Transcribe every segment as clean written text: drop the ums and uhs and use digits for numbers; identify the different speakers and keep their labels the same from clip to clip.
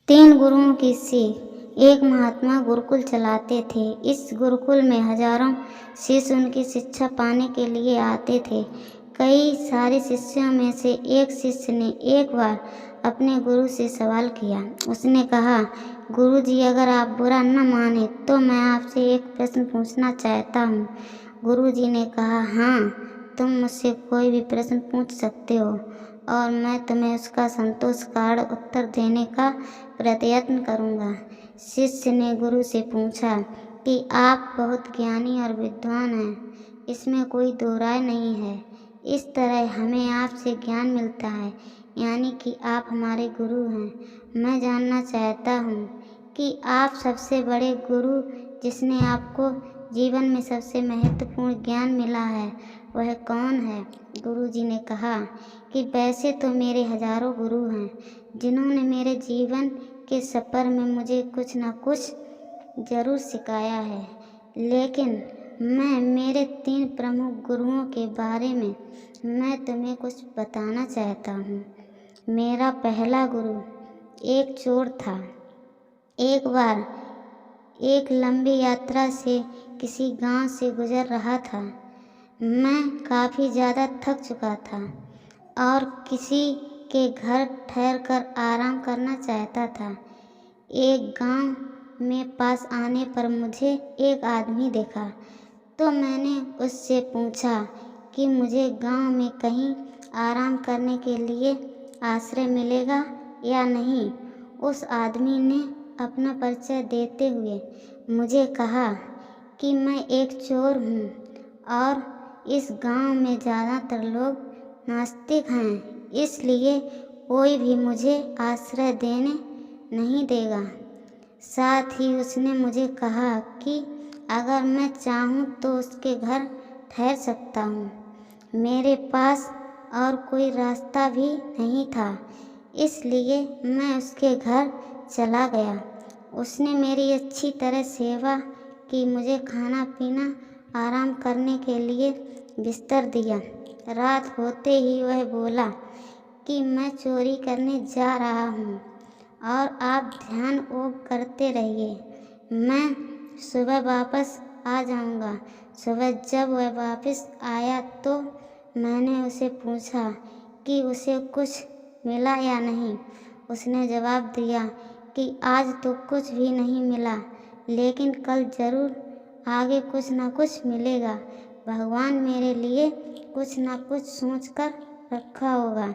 Speaker 1: तीन गुरुओं की सीख। एक महात्मा गुरुकुल चलाते थे। इस गुरुकुल में हजारों शिष्य उनकी शिक्षा पाने के लिए आते थे। कई सारे शिष्यों में से एक शिष्य ने एक बार अपने गुरु से सवाल किया। उसने कहा, गुरु जी, अगर आप बुरा न माने तो मैं आपसे एक प्रश्न पूछना चाहता हूँ। गुरु जी ने कहा, हाँ, तुम मुझसे कोई भी प्रश्न पूछ सकते हो और मैं तुम्हें उसका संतोषकारक उत्तर देने का प्रयत्न करूँगा। शिष्य ने गुरु से पूछा कि आप बहुत ज्ञानी और विद्वान हैं, इसमें कोई दो राय नहीं है। इस तरह हमें आपसे ज्ञान मिलता है, यानी कि आप हमारे गुरु हैं। मैं जानना चाहता हूँ कि आप सबसे बड़े गुरु, जिसने आपको जीवन में सबसे महत्वपूर्ण ज्ञान मिला है, वह कौन है? गुरु जी ने कहा कि वैसे तो मेरे हजारों गुरु हैं, जिन्होंने मेरे जीवन के सफ़र में मुझे कुछ न कुछ ज़रूर सिखाया है, लेकिन मैं मेरे तीन प्रमुख गुरुओं के बारे में मैं तुम्हें कुछ बताना चाहता हूँ। मेरा पहला गुरु एक चोर था। एक बार एक लंबी यात्रा से किसी गांव से गुजर रहा था। मैं काफ़ी ज़्यादा थक चुका था और किसी के घर ठहरकर आराम करना चाहता था। एक गांव में पास आने पर मुझे एक आदमी देखा, तो मैंने उससे पूछा कि मुझे गांव में कहीं आराम करने के लिए आश्रय मिलेगा या नहीं। उस आदमी ने अपना परिचय देते हुए मुझे कहा कि मैं एक चोर हूँ और इस गांव में ज़्यादातर लोग नास्तिक हैं, इसलिए कोई भी मुझे आश्रय देने नहीं देगा। साथ ही उसने मुझे कहा कि अगर मैं चाहूँ तो उसके घर ठहर सकता हूँ। मेरे पास और कोई रास्ता भी नहीं था, इसलिए मैं उसके घर चला गया। उसने मेरी अच्छी तरह सेवा की, मुझे खाना पीना, आराम करने के लिए बिस्तर दिया। रात होते ही वह बोला कि मैं चोरी करने जा रहा हूँ और आप ध्यान योग करते रहिए, मैं सुबह वापस आ जाऊँगा। सुबह जब वह वापस आया तो मैंने उसे पूछा कि उसे कुछ मिला या नहीं। उसने जवाब दिया कि आज तो कुछ भी नहीं मिला, लेकिन कल ज़रूर आगे कुछ न कुछ मिलेगा। भगवान मेरे लिए कुछ न कुछ सोच कर रखा होगा।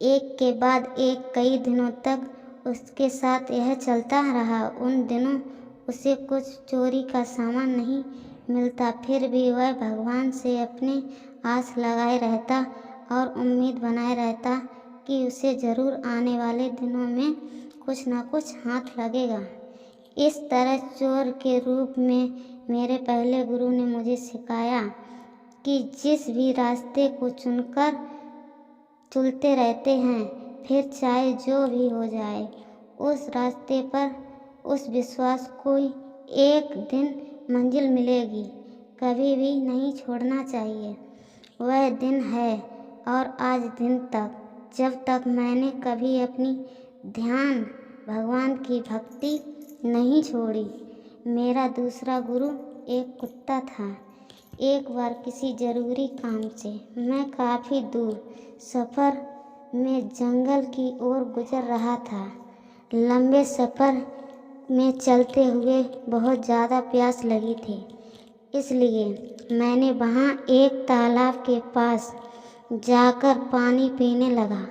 Speaker 1: एक के बाद एक कई दिनों तक उसके साथ यह चलता रहा। उन दिनों उसे कुछ चोरी का सामान नहीं मिलता, फिर भी वह भगवान से अपनी आस लगाए रहता और उम्मीद बनाए रहता कि उसे ज़रूर आने वाले दिनों में कुछ न कुछ हाथ लगेगा। इस तरह चोर के रूप में मेरे पहले गुरु ने मुझे सिखाया कि जिस भी रास्ते को चलते रहते हैं, फिर चाहे जो भी हो जाए, उस रास्ते पर उस विश्वास को एक दिन मंजिल मिलेगी, कभी भी नहीं छोड़ना चाहिए। वह दिन है और आज दिन तक, जब तक मैंने कभी अपनी ध्यान भगवान की भक्ति नहीं छोड़ी। मेरा दूसरा गुरु एक कुत्ता था। एक बार किसी ज़रूरी काम से मैं काफ़ी दूर सफ़र में जंगल की ओर गुजर रहा था। लंबे सफ़र में चलते हुए बहुत ज़्यादा प्यास लगी थी, इसलिए मैंने वहाँ एक तालाब के पास जाकर पानी पीने लगा।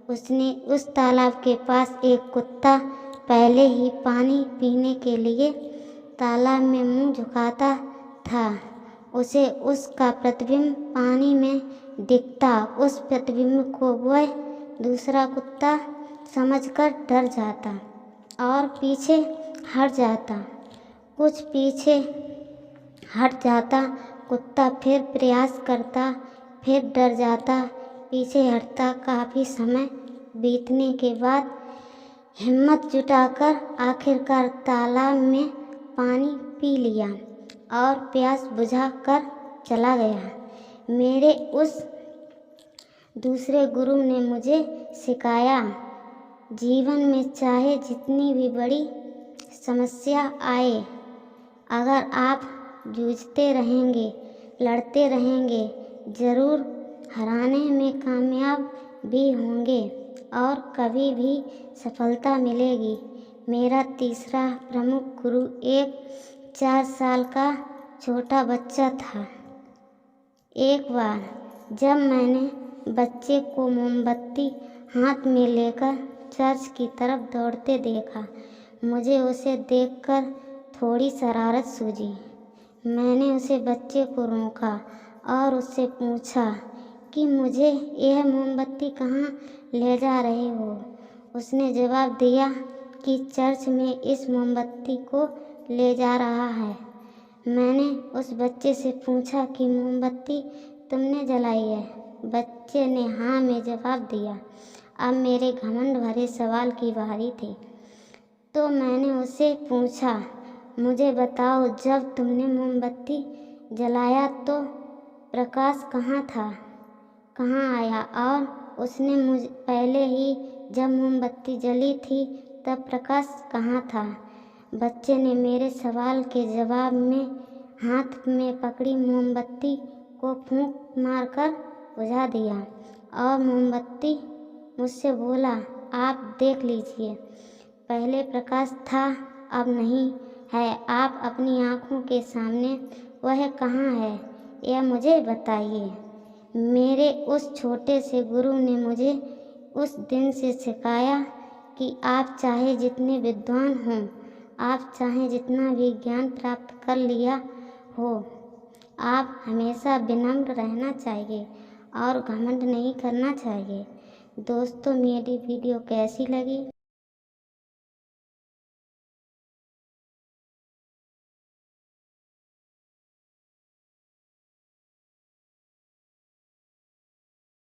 Speaker 1: उस तालाब के पास एक कुत्ता पहले ही पानी पीने के लिए तालाब में मुंह झुकाता था। उसे उसका प्रतिबिंब पानी में दिखता। उस प्रतिबिंब को वह दूसरा कुत्ता समझकर डर जाता और पीछे हट जाता। कुछ पीछे हट जाता कुत्ता फिर प्रयास करता, फिर डर जाता, पीछे हटता। काफ़ी समय बीतने के बाद हिम्मत जुटाकर आखिरकार तालाब में पानी पी लिया और प्यास बुझा कर चला गया। मेरे उस दूसरे गुरु ने मुझे सिखाया जीवन में चाहे जितनी भी बड़ी समस्या आए, अगर आप जूझते रहेंगे, लड़ते रहेंगे, ज़रूर हराने में कामयाब भी होंगे और कभी भी सफलता मिलेगी। मेरा तीसरा प्रमुख गुरु एक 4 साल का छोटा बच्चा था। एक बार जब मैंने बच्चे को मोमबत्ती हाथ में लेकर चर्च की तरफ दौड़ते देखा, मुझे उसे देखकर थोड़ी शरारत सूझी। मैंने उसे बच्चे को रोका और उससे पूछा कि मुझे यह मोमबत्ती कहाँ ले जा रहे हो। उसने जवाब दिया कि चर्च में इस मोमबत्ती को ले जा रहा है। मैंने उस बच्चे से पूछा कि मोमबत्ती तुमने जलाई है? बच्चे ने हाँ में जवाब दिया। अब मेरे घमंड भरे सवाल की बारी थी, तो मैंने उससे पूछा, मुझे बताओ, जब तुमने मोमबत्ती जलाया तो प्रकाश कहाँ था, कहाँ आया? और उसने मुझे पहले ही जब मोमबत्ती जली थी तब प्रकाश कहाँ था? बच्चे ने मेरे सवाल के जवाब में हाथ में पकड़ी मोमबत्ती को फूंक मारकर बुझा दिया और मोमबत्ती मुझसे बोला, आप देख लीजिए, पहले प्रकाश था, अब नहीं है। आप अपनी आँखों के सामने वह कहाँ है, यह मुझे बताइए। मेरे उस छोटे से गुरु ने मुझे उस दिन से सिखाया कि आप चाहे जितने विद्वान हों, आप चाहे जितना भी ज्ञान प्राप्त कर लिया हो, आप हमेशा विनम्र रहना चाहिए और घमंड नहीं करना चाहिए। दोस्तों, मेरी वीडियो कैसी लगी?